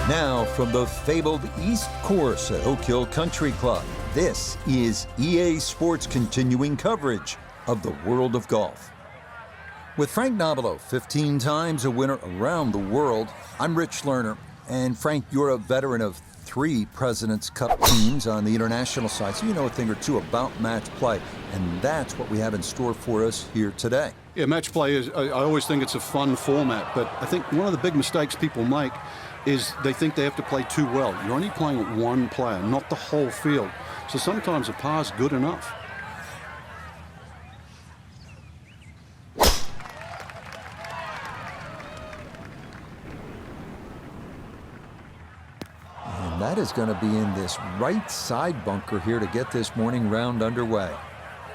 Now, from the fabled East Course at Oak Hill Country Club, this is EA Sports continuing coverage of the world of golf. With Frank Nobilo, 15 times a winner around the world, I'm Rich Lerner. And Frank, you're a veteran of 3 President's Cup teams on the international side, so you know a thing or two about match play. And that's what we have in store for us here today. Yeah, match play is, I always think it's a fun format, but I think one of the big mistakes people make is they think they have to play too well. You're only playing with one player, not the whole field. So sometimes a par's good enough. And that is going to be in this right side bunker here to get this morning round underway.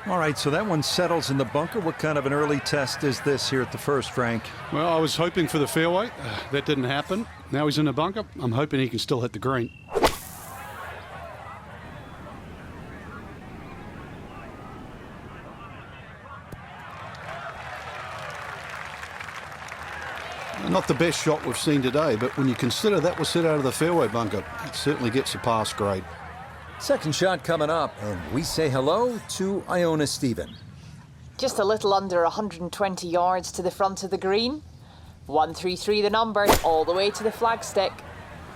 All right, so that one settles in the bunker. What kind of an early test is this here at the first, Frank? Well, I was hoping for the fairway. That didn't happen. Now he's in the bunker. I'm hoping he can still hit the green. Not the best shot we've seen today, but when you consider that was hit out of the fairway bunker, it certainly gets a pass grade. Second shot coming up, and we say hello to Iona Stephen. Just a little under 120 yards to the front of the green. 133 the number, all the way to the flagstick.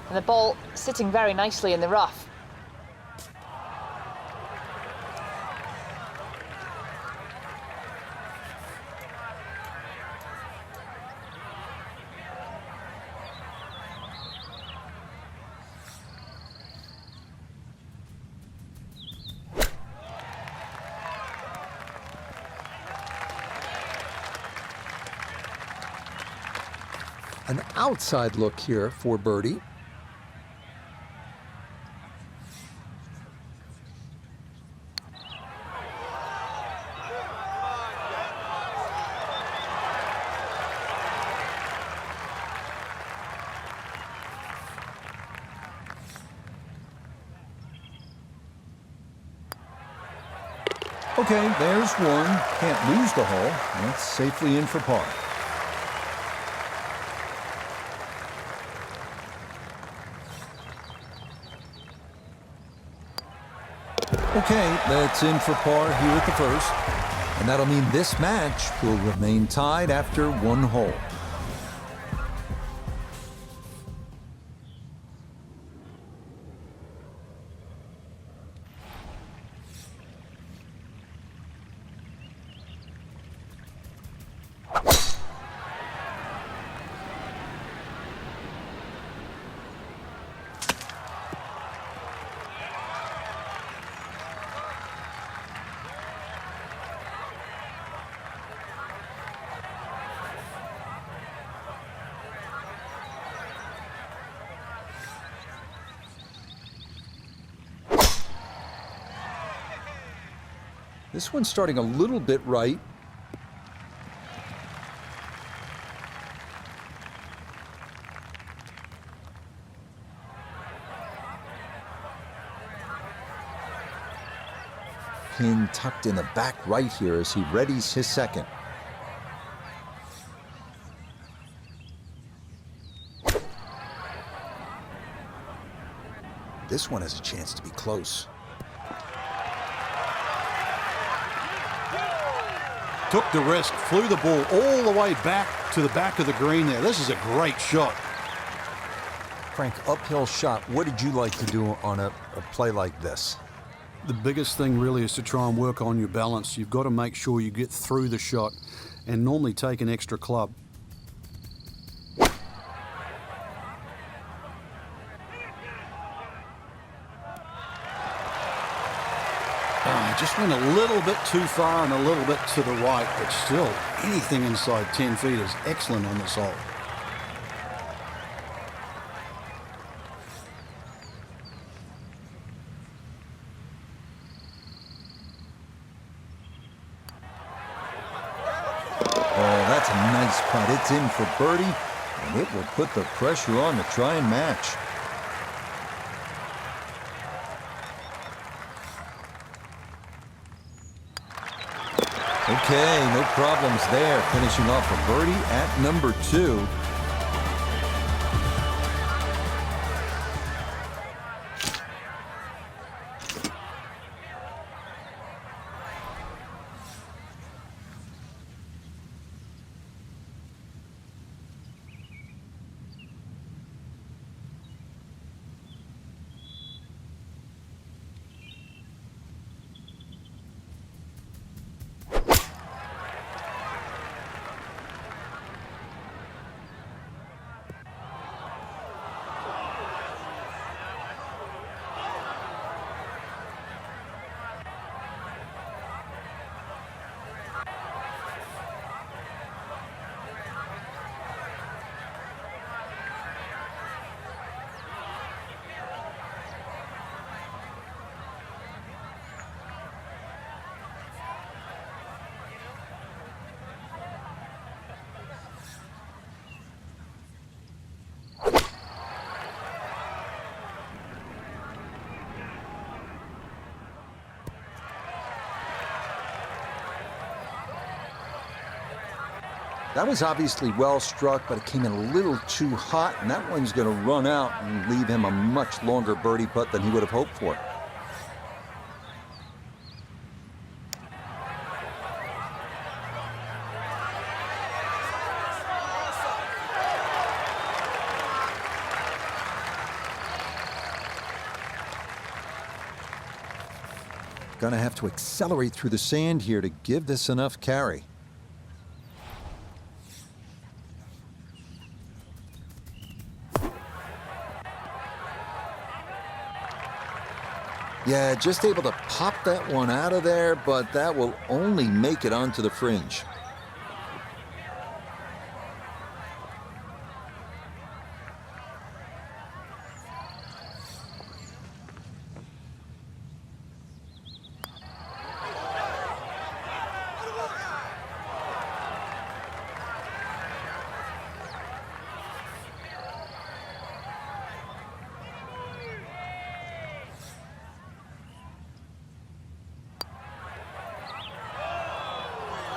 And the ball sitting very nicely in the rough. An outside look here for birdie. Okay, there's one. Can't lose the hole. That's safely in for par. Okay, that's in for par here at the first. And that'll mean this match will remain tied after one hole. This one's starting a little bit right. Pin tucked in the back right here as he readies his second. This one has a chance to be close. Took the risk, flew the ball all the way back to the back of the green there. This is a great shot. Frank, uphill shot. What did you like to do on a play like this? The biggest thing really is to try and work on your balance. You've got to make sure you get through the shot and normally take an extra club. Just went a little bit too far and a little bit to the right, but still, anything inside 10 feet is excellent on this hole. Oh, that's a nice putt. It's in for birdie, and it will put the pressure on to try and match. Okay, no problems there. Finishing off a birdie at number 2. That was obviously well struck, but it came in a little too hot, and that one's going to run out and leave him a much longer birdie putt than he would have hoped for. Going to have to accelerate through the sand here to give this enough carry. Yeah, just able to pop that one out of there, but that will only make it onto the fringe.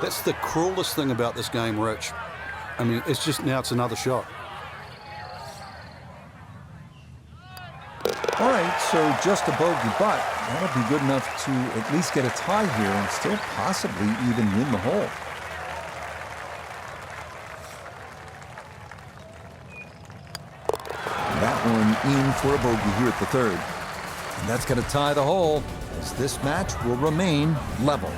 That's the cruelest thing about this game, Rich. I mean, it's just now it's another shot. All right, so just a bogey, but that'll be good enough to at least get a tie here and still possibly even win the hole. That one in for a bogey here at the third. And that's going to tie the hole, as this match will remain level.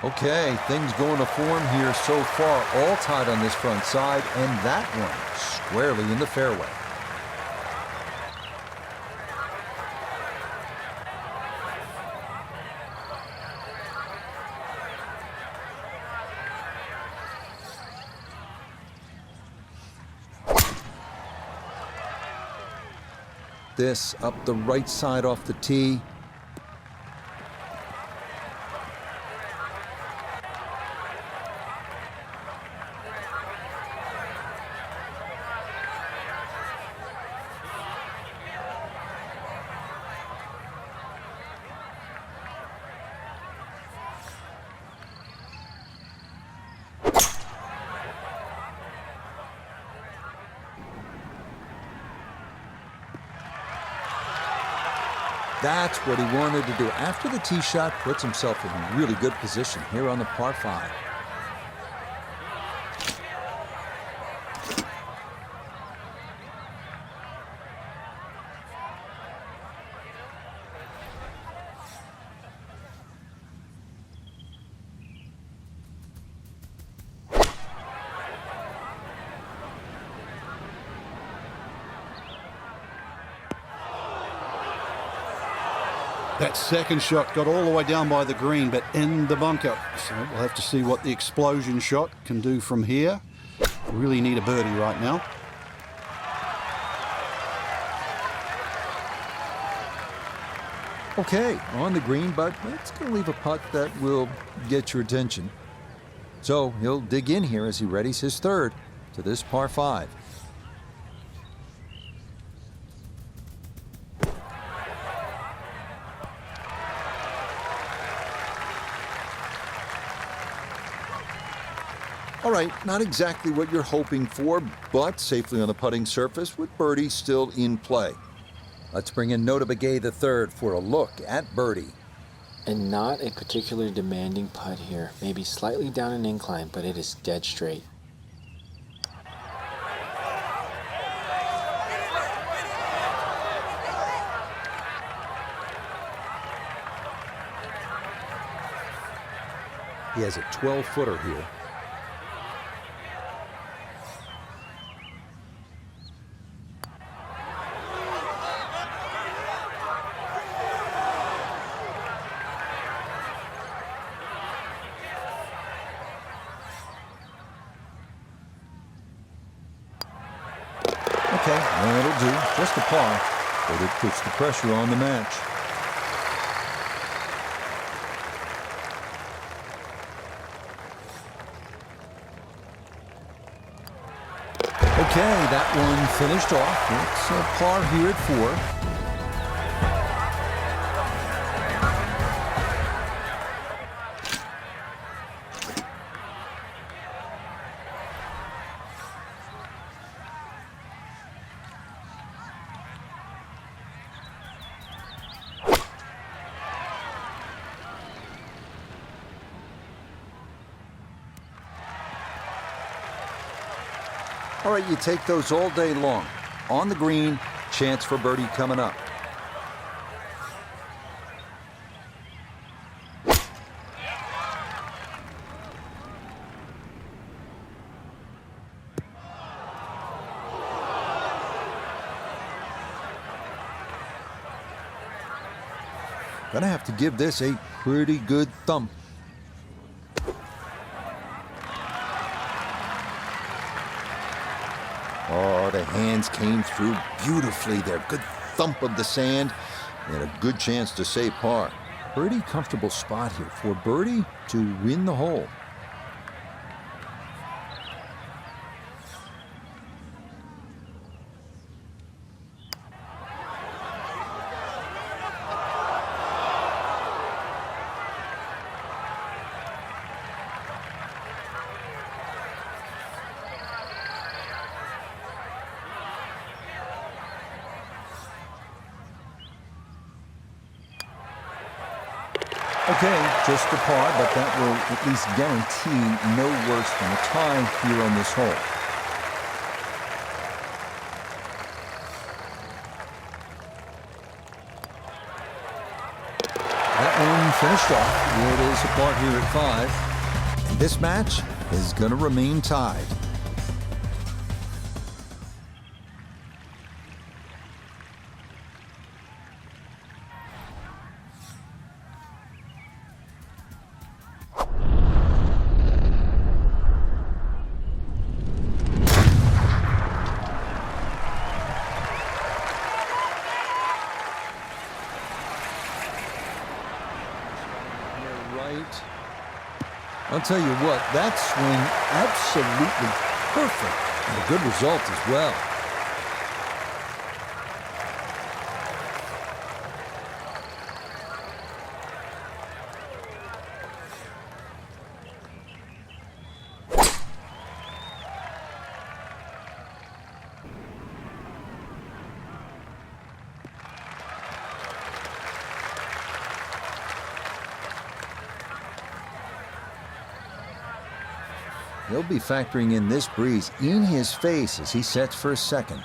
Okay, things going to form here so far, all tied on this front side, and that one squarely in the fairway. This up the right side off the tee. That's what he wanted to do. After the tee shot, puts himself in a really good position here on the par 5. That second shot got all the way down by the green, but in the bunker. So we'll have to see what the explosion shot can do from here. Really need a birdie right now. Okay, on the green, but it's going to leave a putt that will get your attention. So he'll dig in here as he readies his third to this par 5. All right, not exactly what you're hoping for, but safely on the putting surface with birdie still in play. Let's bring in Nota Begay III for a look at birdie. And not a particularly demanding putt here. Maybe slightly down an incline, but it is dead straight. He has a 12-footer here. Okay, that'll do. Just a par, but it puts the pressure on the match. Okay, that one finished off. It's a par here at 4. All right, you take those all day long. On the green, chance for birdie coming up. Gonna have to give this a pretty good thump. Oh, the hands came through beautifully there. Good thump of the sand and a good chance to save par. Pretty comfortable spot here for birdie to win the hole. Okay, just a par, but that will at least guarantee no worse than a tie here on this hole. That one finished off. It is a par here at 5. And this match is going to remain tied. I'll tell you what, that swing absolutely perfect and a good result as well. He'll be factoring in this breeze in his face as he sets for a second.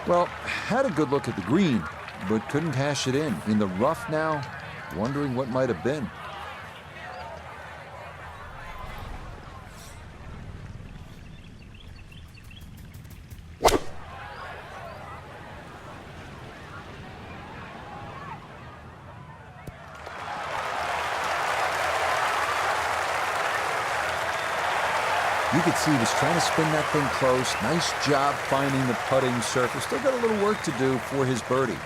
Well, had a good look at the green, but couldn't cash it in the rough now, wondering what might have been. You could see he was trying to spin that thing close. Nice job finding the putting surface. Still got a little work to do for his birdie.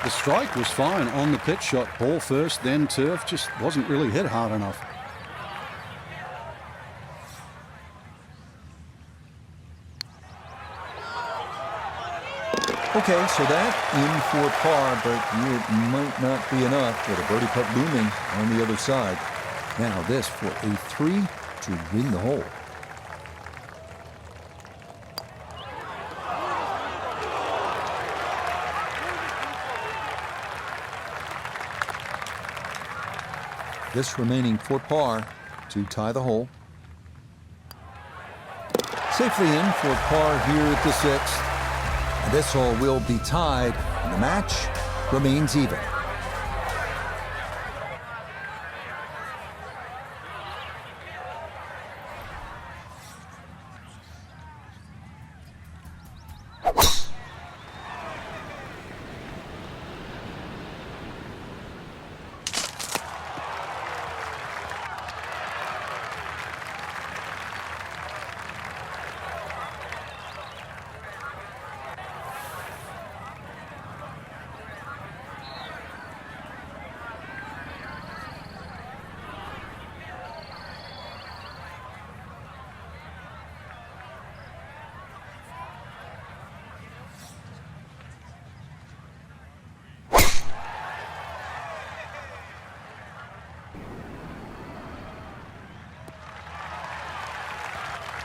The strike was fine on the pitch shot. Ball first, then turf. Just wasn't really hit hard enough. Okay, so that in for par, but it might not be enough with a birdie putt looming on the other side. Now this for a 3 to win the hole. This remaining for par to tie the hole. Safely in for par here at the 6th. And this hole will be tied, and the match remains even.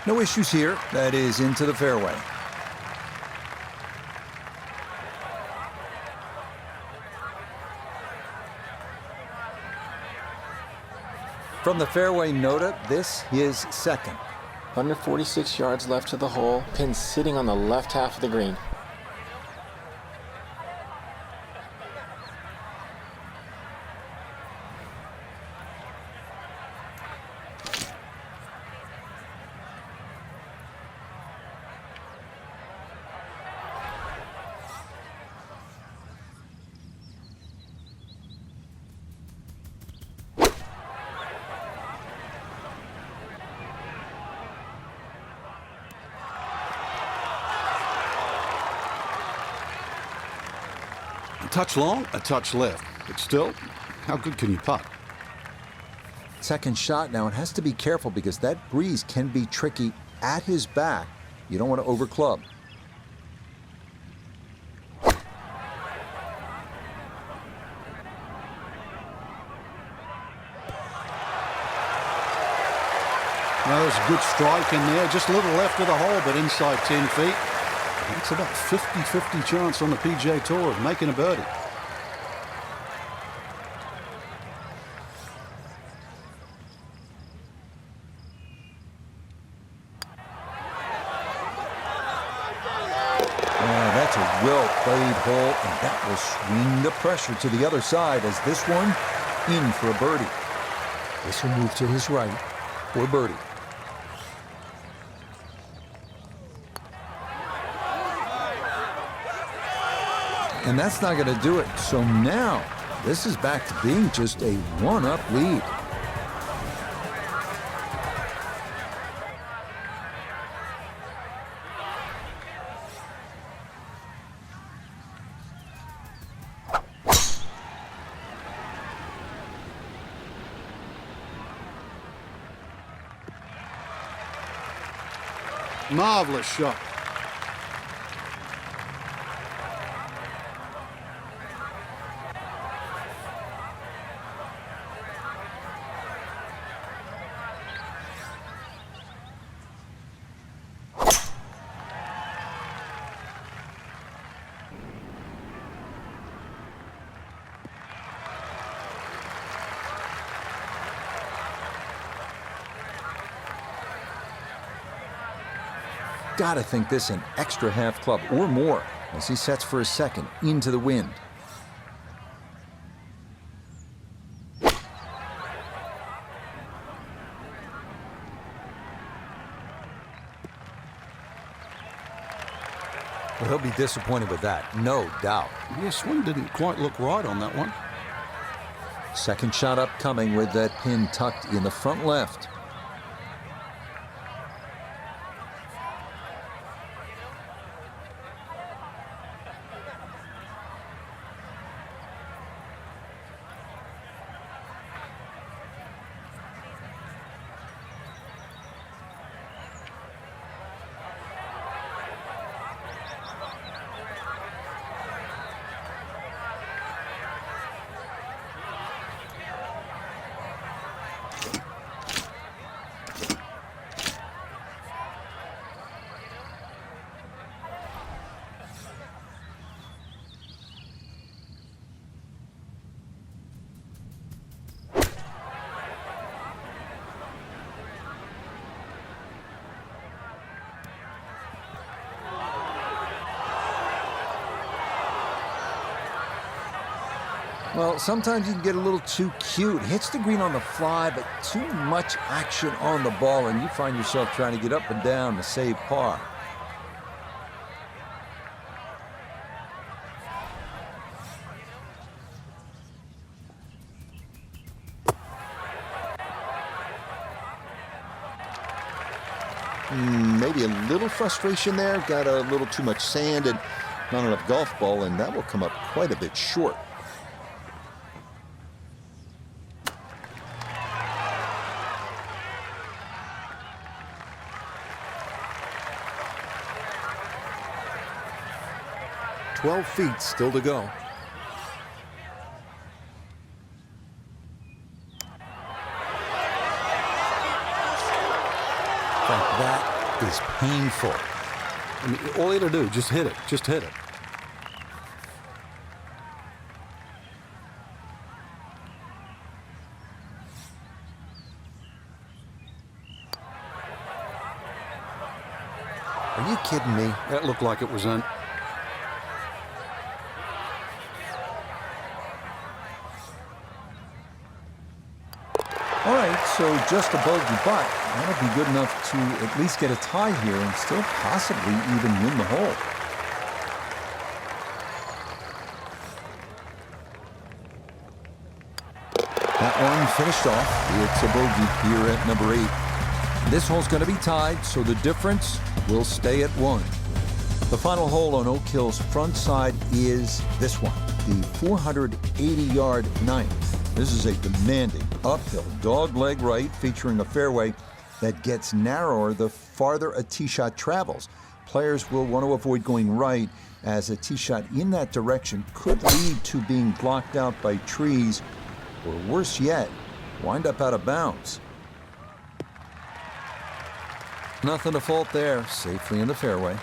No issues here. That is into the fairway. From the fairway nota, this is second. 146 yards left to the hole. Pin sitting on the left half of the green. A touch long, a touch left. But still, how good can you putt? Second shot now, it has to be careful because that breeze can be tricky at his back. You don't want to overclub. Well, there's a good strike in there, just a little left of the hole, but inside 10 feet. It's about 50-50 chance on the PGA Tour of making a birdie. That's a well-played hole, and that will swing the pressure to the other side as this one in for a birdie. This will move to his right for birdie. And that's not going to do it. So now, this is back to being just a one-up lead. Marvelous shot. Gotta think this an extra half club or more as he sets for a second into the wind. Well, he'll be disappointed with that, no doubt. Yeah, swing didn't quite look right on that one. Second shot upcoming with that pin tucked in the front left. Well, sometimes you can get a little too cute. Hits the green on the fly, but too much action on the ball, and you find yourself trying to get up and down to save par. Maybe a little frustration there. Got a little too much sand and not enough golf ball, and that will come up quite a bit short. "12 feet still to go." That is painful. I mean, all you got to do, just hit it. Just hit it. Are you kidding me? That looked like it was in. All right, so just a bogey, but that'll be good enough to at least get a tie here and still possibly even win the hole. That one finished off. It's a bogey here at number 8. This hole's going to be tied, so the difference will stay at 1. The final hole on Oak Hill's front side is this one, the 480-yard 9th. This is a demanding uphill dogleg right featuring a fairway that gets narrower the farther a tee shot travels. Players will want to avoid going right, as a tee shot in that direction could lead to being blocked out by trees, or worse yet, wind up out of bounds. Nothing to fault there, safely in the fairway.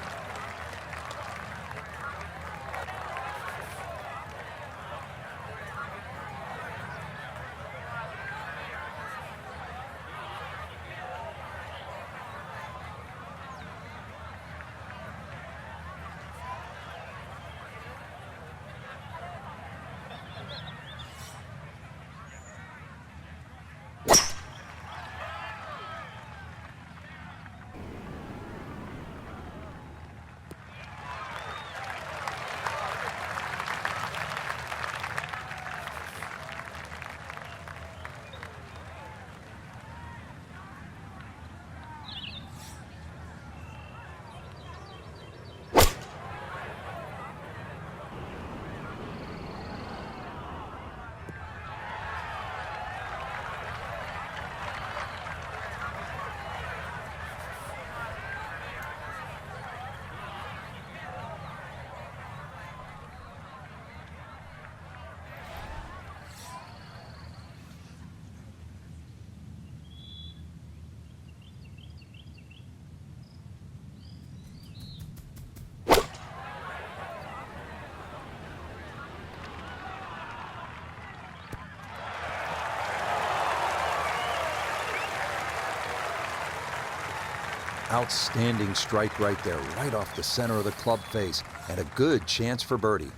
Outstanding strike right there, right off the center of the club face, and a good chance for birdie.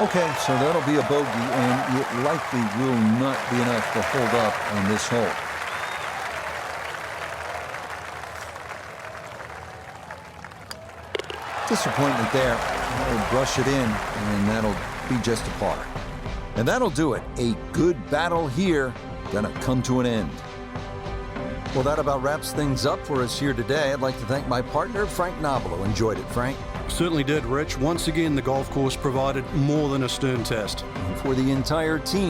Okay, so that'll be a bogey, and it likely will not be enough to hold up on this hole. Disappointment there. I'll brush it in, and that'll be just a par. And that'll do it. A good battle here, gonna come to an end. Well, that about wraps things up for us here today. I'd like to thank my partner, Frank Nobilo. Enjoyed it, Frank? Certainly did, Rich. Once again, the golf course provided more than a stern test. And for the entire team,